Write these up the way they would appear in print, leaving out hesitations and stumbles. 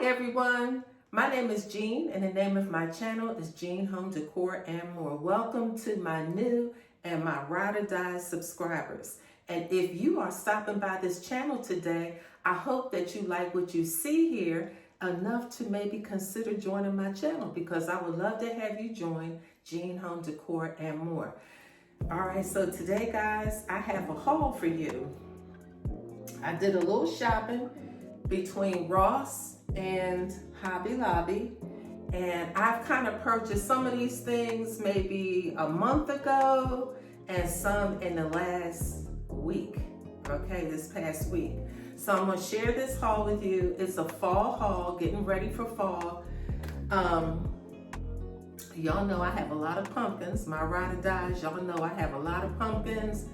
Hi everyone, my name is Jean and the name of my channel is Jean Home Decor and More. Welcome to my new and my ride or die subscribers. And if you are stopping by this channel today, I hope that you like what you see here enough to maybe consider joining my channel, because I would love to have you join Jean Home Decor and More. All right, so today guys, I have a haul for you. I did a little shopping between Ross and Hobby Lobby, and I've kind of purchased some of these things maybe a month ago and some in the last week, okay, this past week. So I'm gonna share this haul with you. It's a fall haul, getting ready for fall. Y'all know I have a lot of pumpkins. My ride or dies, y'all know I have a lot of pumpkins.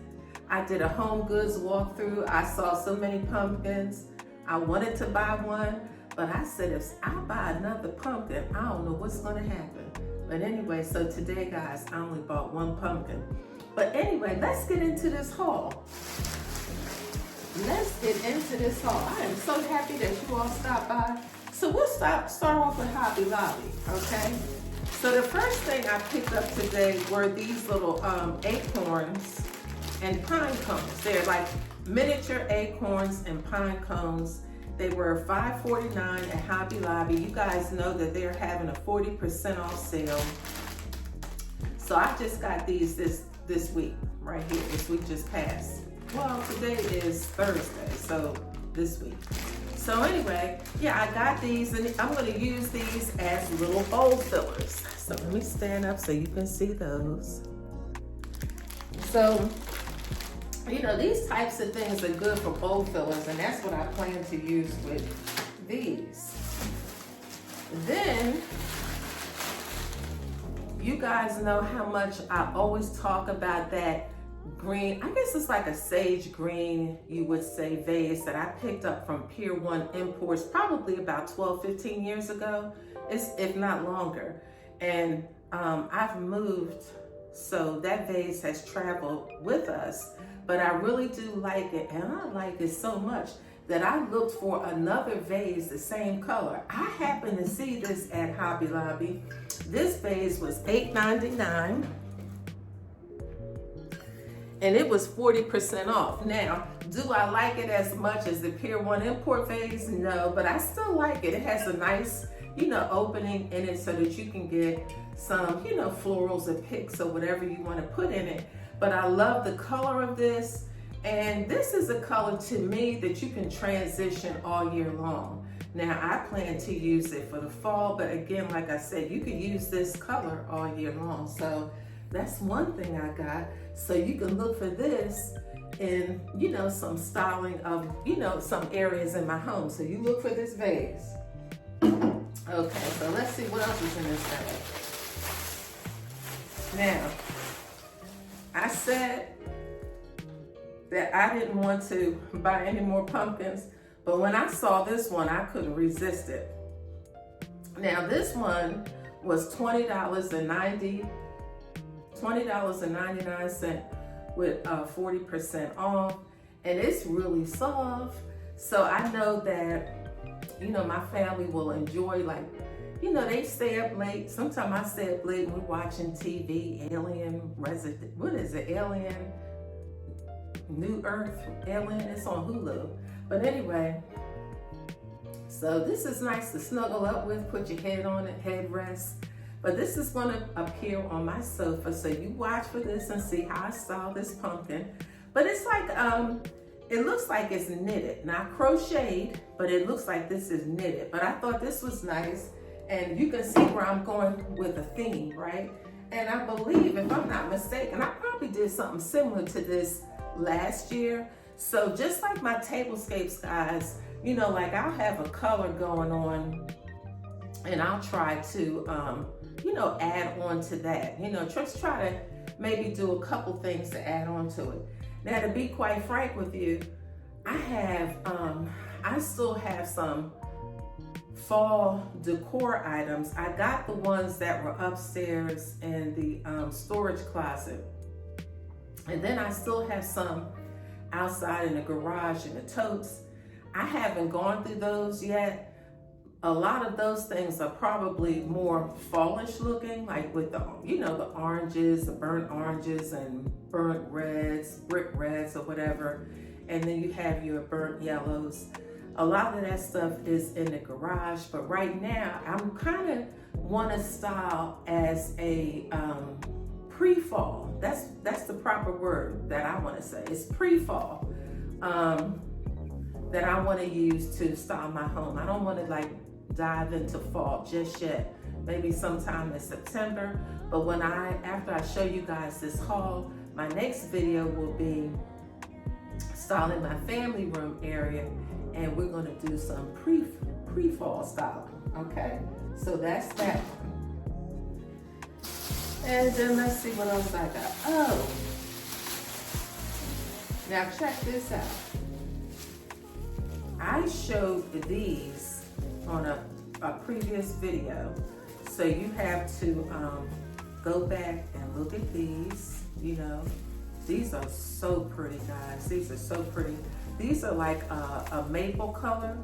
I did a home goods walkthrough. I saw so many pumpkins. I wanted to buy one, but I said, if I buy another pumpkin, I don't know what's gonna happen. But anyway, so today, guys, I only bought one pumpkin. But anyway, let's get into this haul. Let's get into this haul. I am so happy that you all stopped by. So we'll start off with Hobby Lobby, okay? So the first thing I picked up today were these little acorns and pine cones. They're like miniature acorns and pine cones. They were $5.49 at Hobby Lobby. You guys know that they're having a 40% off sale. So I just got these this week, right here. This week just passed. Well, today is Thursday, so this week. So anyway, yeah, I got these, and I'm gonna use these as little bowl fillers. So let me stand up so you can see those. So, you know, these types of things are good for bowl fillers, and that's what I plan to use with these. Then, you guys know how much I always talk about that green, I guess it's like a sage green, you would say, vase that I picked up from Pier 1 Imports probably about 12, 15 years ago, if not longer. And I've moved, so that vase has traveled with us, but I really do like it, and I like it so much that I looked for another vase the same color. I happened to see this at Hobby Lobby. This vase was $8.99. and it was 40% off. Now, do I like it as much as the Pier 1 Import vase? No, but I still like it. It has a nice, you know, opening in it so that you can get some, you know, florals or picks or whatever you want to put in it. But I love the color of this, and this is a color to me that you can transition all year long. Now, I plan to use it for the fall, but again, like I said, you can use this color all year long. So that's one thing I got. So you can look for this in, you know, some styling of, you know, some areas in my home. So you look for this vase. Okay, so let's see what else is in this bag. Now, I said that I didn't want to buy any more pumpkins, but when I saw this one, I couldn't resist it. Now, this one was $20.99 with 40% off, and it's really soft. So I know that, you know, my family will enjoy, like, you know, they stay up late. Sometimes I stay up late and we're watching TV, Alien Resident, what is it, Alien, New Earth, Alien, it's on Hulu. But anyway, so this is nice to snuggle up with, put your head on it, headrest. But this is going to appear on my sofa, so you watch for this and see how I style this pumpkin. But it's like, it looks like it's knitted. Not crocheted, but it looks like this is knitted. But I thought this was nice, and you can see where I'm going with a theme, right? And I believe, if I'm not mistaken, I probably did something similar to this last year. So just like my tablescapes, guys, you know, like I'll have a color going on, and I'll try to, you know, add on to that. You know, just try to maybe do a couple things to add on to it. Now, to be quite frank with you, I still have some fall decor items. I got the ones that were upstairs in the storage closet. And then I still have some outside in the garage in the totes. I haven't gone through those yet. a lot of those things are probably more fallish looking, like with the, you know, the oranges, the burnt oranges and burnt reds, brick reds or whatever. And then you have your burnt yellows. A lot of that stuff is in the garage, but right now I'm kind of want to style as a pre-fall. That's the proper word that I want to say. It's pre-fall that I want to use to style my home. I don't want to like dive into fall just yet. Maybe sometime in September. But after I show you guys this haul, my next video will be styling my family room area, and we're going to do some pre-fall styling. Okay, so that's that one. And then let's see what else I got. Oh, now check this out. I showed these on a previous video, so you have to go back and look at these. You know, these are so pretty, guys. These are so pretty. These are like a maple color,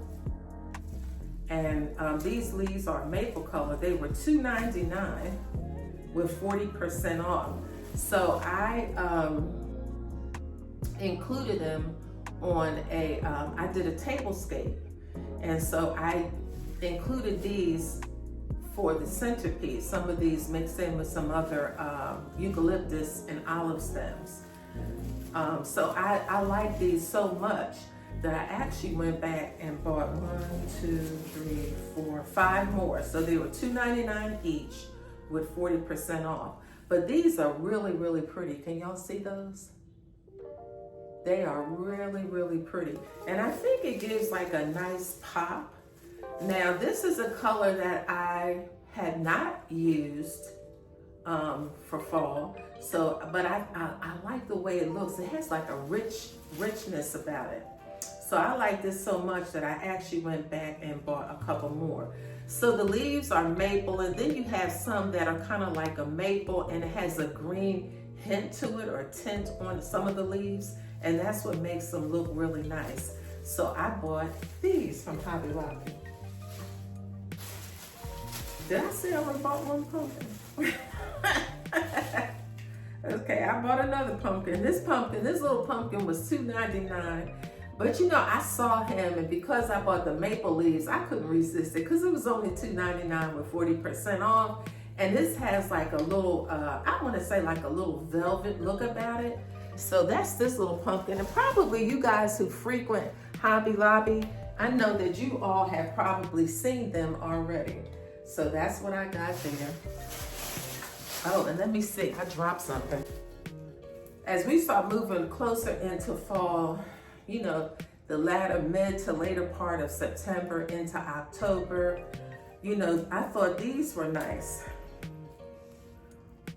and these leaves are maple color. They were $2.99 with 40% off. So I included them on I did a tablescape, and so I included these for the centerpiece. Some of these mixed in with some other eucalyptus and olive stems. So I like these so much that I actually went back and bought 5 more. So they were $2.99 each with 40% off. But these are really, really pretty. Can y'all see those? They are really, really pretty. And I think it gives like a nice pop. Now, this is a color that I had not used for fall. So, but I like the way it looks. It has like a richness about it. So I like this so much that I actually went back and bought a couple more. So the leaves are maple, and then you have some that are kind of like a maple, and it has a green hint to it or tint on some of the leaves, and that's what makes them look really nice. So I bought these from Hobby Lobby. Did I say I only bought one pumpkin? Okay, I bought another pumpkin. This little pumpkin was $2.99. But you know, I saw him, and because I bought the maple leaves, I couldn't resist it because it was only $2.99 with 40% off. And this has like a little, I want to say like a little velvet look about it. So that's this little pumpkin. And probably you guys who frequent Hobby Lobby, I know that you all have probably seen them already. So that's what I got there. Oh, and let me see, I dropped something. As we start moving closer into fall, you know, the mid to later part of September into October, you know, I thought these were nice.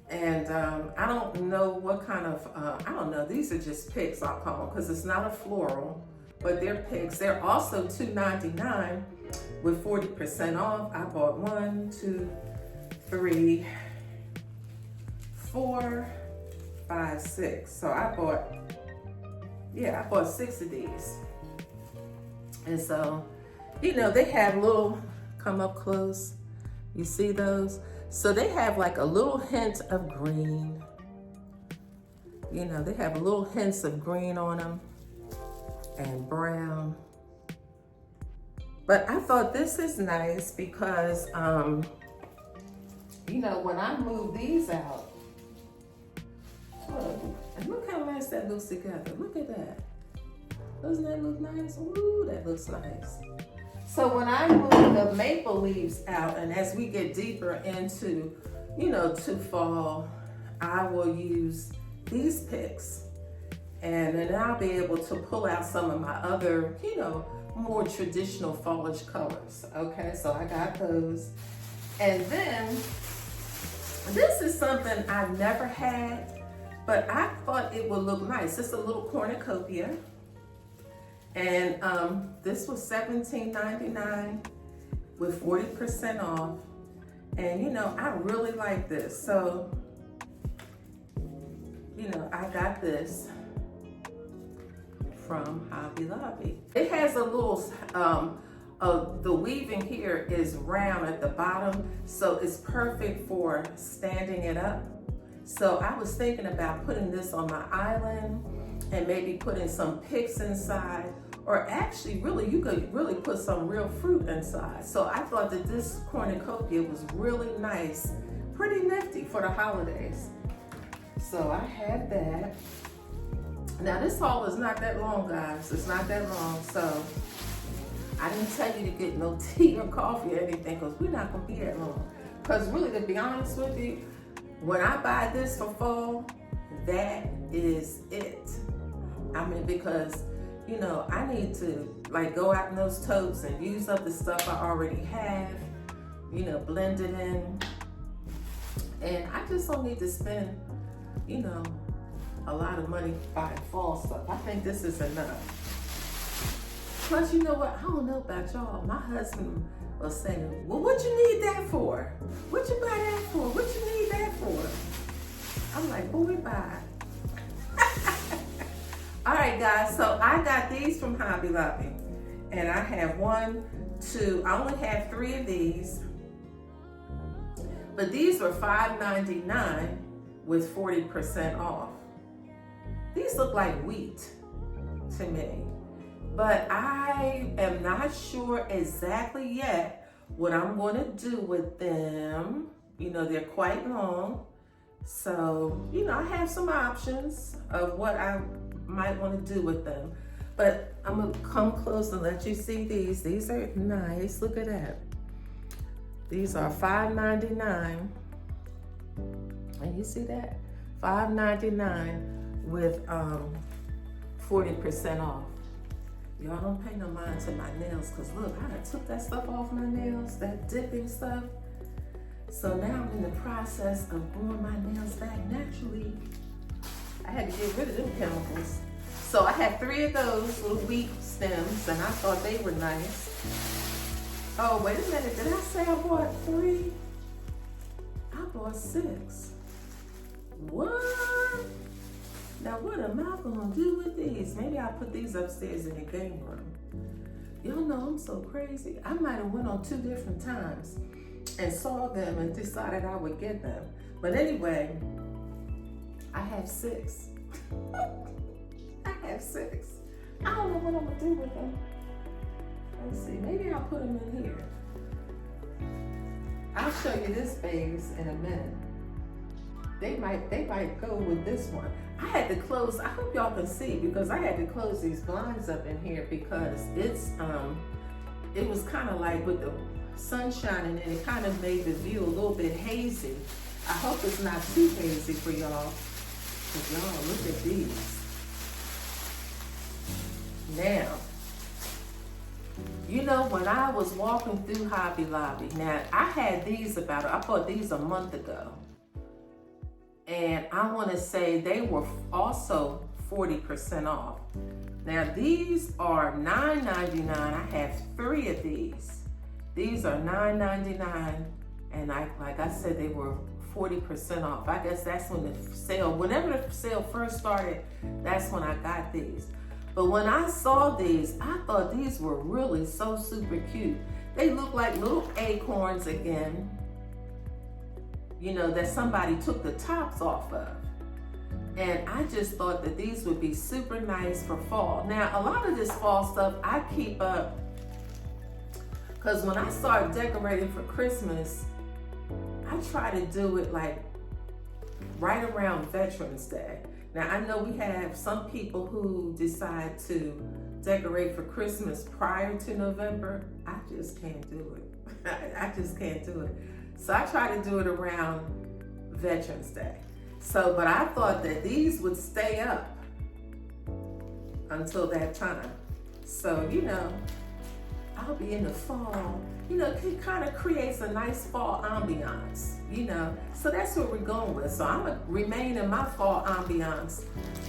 And I don't know what kind of, I don't know, these are just picks, I'll call them, because it's not a floral, but they're picks. They're also $2.99 with 40% off. I bought 1, 2, 3, 4, 5, 6. So I bought 6 of these. And so, you know, they have little, come up close, you see those? So they have like a little hint of green. You know, they have little hints of green on them and brown. But I thought this is nice because, you know, when I move these out, and look how nice that looks together. Look at that. Doesn't that look nice? Ooh, that looks nice. So when I move the maple leaves out, and as we get deeper into, you know, to fall, I will use these picks. And then I'll be able to pull out some of my other, you know, more traditional fallish colors. Okay, so I got those. And then this is something I've never had, but I thought it would look nice. It's a little cornucopia. And this was $17.99 with 40% off. And you know, I really like this. So, you know, I got this from Hobby Lobby. It has a little the weaving here is round at the bottom, so it's perfect for standing it up. So I was thinking about putting this on my island and maybe putting some picks inside, or actually really you could really put some real fruit inside. So I thought that this cornucopia was really nice, pretty nifty for the holidays. So I have that. Now this haul is not that long, guys. It's not that long. So I didn't tell you to get no tea or coffee or anything, because we're not gonna be that long. Because really, to be honest with you, when I buy this for fall, that is it. I mean, because, you know, I need to like go out in those totes and use up the stuff I already have, you know, blend it in. And I just don't need to spend, you know, a lot of money buying fall stuff. I think this is enough. Plus, you know what? I don't know about y'all. My husband was saying, well, what you need that for? What you buy that for? What you need that for? I'm like, boy, bye. All right, guys. So I got these from Hobby Lobby. And I have one, two, I only have 3 of these. But these were $5.99 with 40% off. These look like wheat to me. But I am not sure exactly yet what I'm going to do with them. You know, they're quite long. So, you know, I have some options of what I might want to do with them. But I'm going to come close and let you see these. These are nice. Look at that. These are $5.99. And you see that? $5.99 with 40% off. Y'all don't pay no mind to my nails, because look, I done took that stuff off my nails, that dipping stuff. So now I'm in the process of growing my nails back naturally. I had to get rid of them chemicals. So I had 3 of those little wheat stems, and I thought they were nice. Oh, wait a minute, did I say I bought 3? I bought 6. What? Now what am I gonna do with these? Maybe I'll put these upstairs in the game room. Y'all know I'm so crazy. I might have went on 2 different times and saw them and decided I would get them. But anyway, I have 6. I have 6. I don't know what I'm gonna do with them. Let's see, maybe I'll put them in here. I'll show you this vase in a minute. They might go with this one. I had to close, I hope y'all can see, because I had to close these blinds up in here because it's it was kind of like with the sun shining and it kind of made the view a little bit hazy. I hope it's not too hazy for y'all. But y'all, look at these. Now, you know, when I was walking through Hobby Lobby, now I had these I bought these a month ago. And I want to say they were also 40% off. Now these are $9.99. I have 3 of these. These are $9.99, and like I said, they were 40% off. I guess that's when the sale, whenever the sale first started, that's when I got these. But when I saw these, I thought these were really so super cute. They look like little acorns again, you know, that somebody took the tops off of. And I just thought that these would be super nice for fall. Now, a lot of this fall stuff I keep up, because when I start decorating for Christmas, I try to do it like right around Veterans Day. Now, I know we have some people who decide to decorate for Christmas prior to November. I just can't do it. I just can't do it. So I try to do it around Veterans Day. So, but I thought that these would stay up until that time. So, you know, I'll be in the fall. You know, it kind of creates a nice fall ambiance, you know. So that's what we're going with. So I'm going to remain in my fall ambiance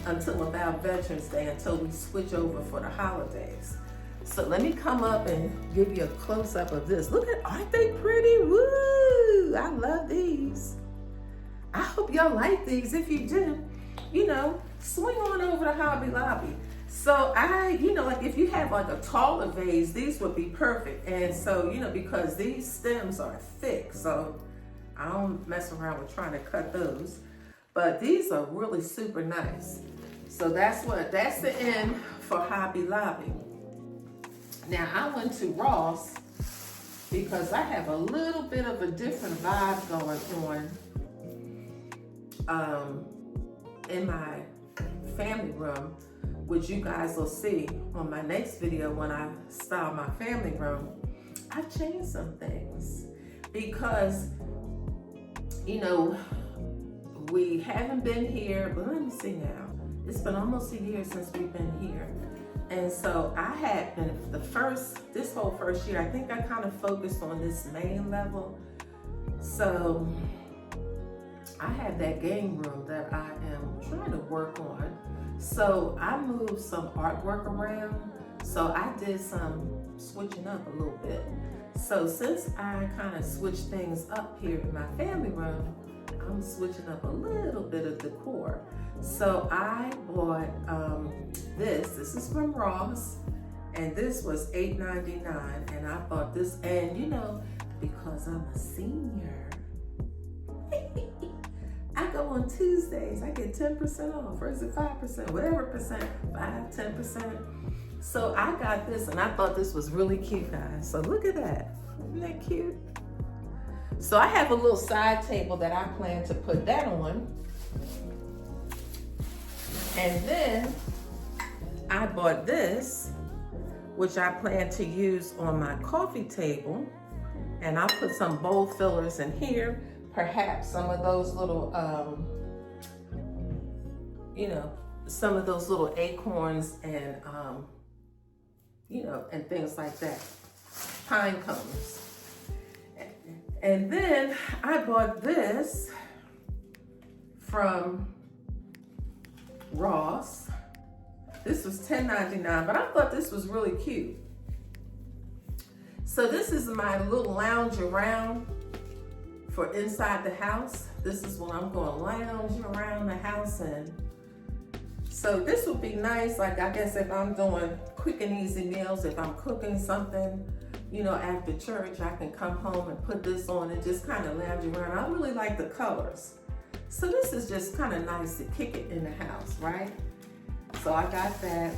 until about Veterans Day, until we switch over for the holidays. So let me come up and give you a close-up of this. Look at, aren't they pretty? Woo! I love these. I hope y'all like these. If you do, you know, swing on over to Hobby Lobby. So like if you have like a taller vase, these would be perfect. And so, because these stems are thick, so I don't mess around with trying to cut those. But these are really super nice. So that's the end for Hobby Lobby. Now I went to Ross because I have a little bit of a different vibe going on in my family room, which you guys will see on my next video when I style my family room. I've changed some things because, we haven't been here, but let me see now. It's been almost a year since we've been here. And so I had been this whole first year, I think I kind of focused on this main level. So I have that game room that I am trying to work on. So I moved some artwork around. So I did some switching up a little bit. So since I kind of switched things up here in my family room, I'm switching up a little bit of decor. So I bought this is from Ross, and this was $8.99, and I bought this, and because I'm a senior, I go on Tuesdays, I get 10% off, or is it 5%, whatever percent, 10%. So I got this, and I thought this was really cute, guys. So look at that, isn't that cute? So I have a little side table that I plan to put that on. And then I bought this, which I plan to use on my coffee table. And I'll put some bowl fillers in here, perhaps some of those little, some of those little acorns and, and things like that, pine cones. And then I bought this from Ross. This was $10.99, but I thought this was really cute. So this is my little lounge around for inside the house. This is when I'm going to lounge around the house. And so this would be nice, like I guess if I'm doing quick and easy meals, if I'm cooking something, after church, I can come home and put this on and just kind of lounge around. I really like the colors. So this is just kind of nice to kick it in the house, right? So I got that.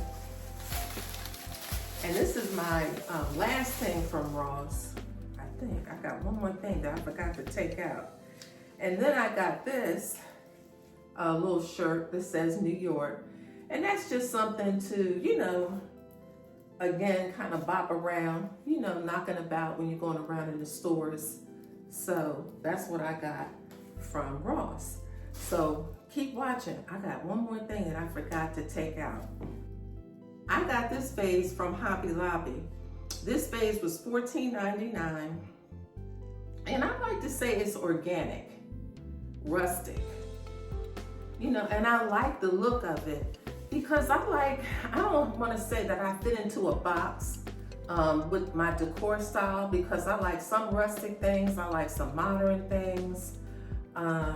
And this is my last thing from Ross. I think I got one more thing that I forgot to take out. And then I got this little shirt that says New York. And that's just something to, again, kind of bop around, knocking about when you're going around in the stores. So that's what I got from Ross. So keep watching. I got one more thing that I forgot to take out. I got this vase from Hobby Lobby. This vase was $14.99. And I like to say it's organic, rustic. And I like the look of it. Because I don't want to say that I fit into a box with my decor style, because I like some rustic things, I like some modern things, I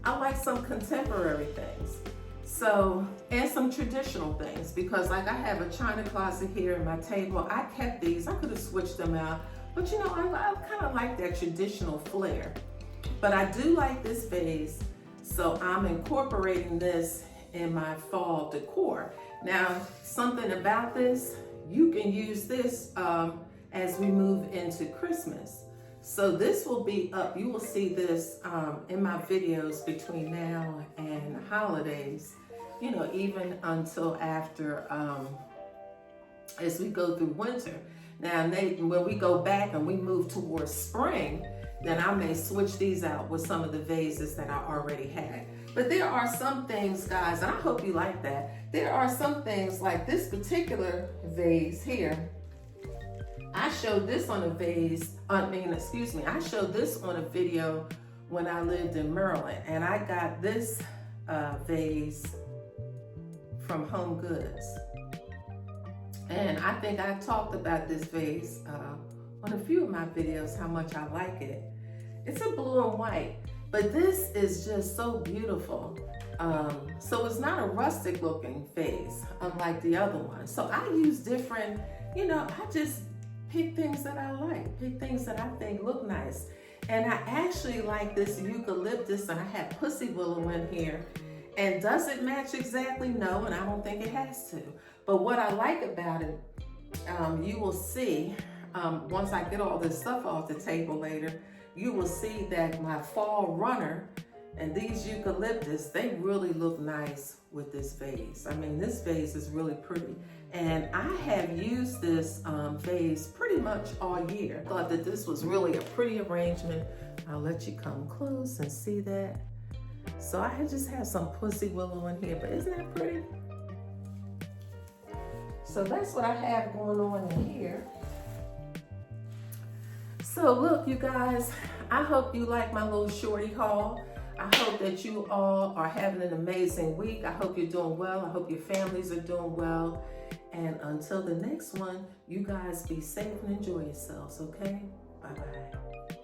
like some contemporary things, and some traditional things, because like I have a china closet here in my table. I kept these, I could have switched them out, but I kind of like that traditional flair. But I do like this vase, so I'm incorporating this in my fall decor. Now, something about this, you can use this as we move into Christmas. So this will be up, you will see this in my videos between now and holidays, even until after, as we go through winter. Now, when we go back and we move towards spring, then I may switch these out with some of the vases that I already had. But there are some things, guys, and I hope you like that. There are some things like this particular vase here. I showed this on a I showed this on a video when I lived in Maryland, and I got this vase from Home Goods. And I think I talked about this vase on a few of my videos, how much I like it. It's a blue and white. But this is just so beautiful. So it's not a rustic looking vase, unlike the other one. So I use different, I just pick things that I like, pick things that I think look nice. And I actually like this eucalyptus, and I have pussy willow in here. And does it match exactly? No, and I don't think it has to. But what I like about it, you will see, once I get all this stuff off the table later, you will see that my fall runner and these eucalyptus, they really look nice with this vase. I mean, this vase is really pretty. And I have used this vase pretty much all year. I thought that this was really a pretty arrangement. I'll let you come close and see that. So I just have some pussy willow in here, but isn't that pretty? So that's what I have going on in here. So look, you guys, I hope you like my little shorty haul. I hope that you all are having an amazing week. I hope you're doing well. I hope your families are doing well. And until the next one, you guys be safe and enjoy yourselves, okay? Bye-bye.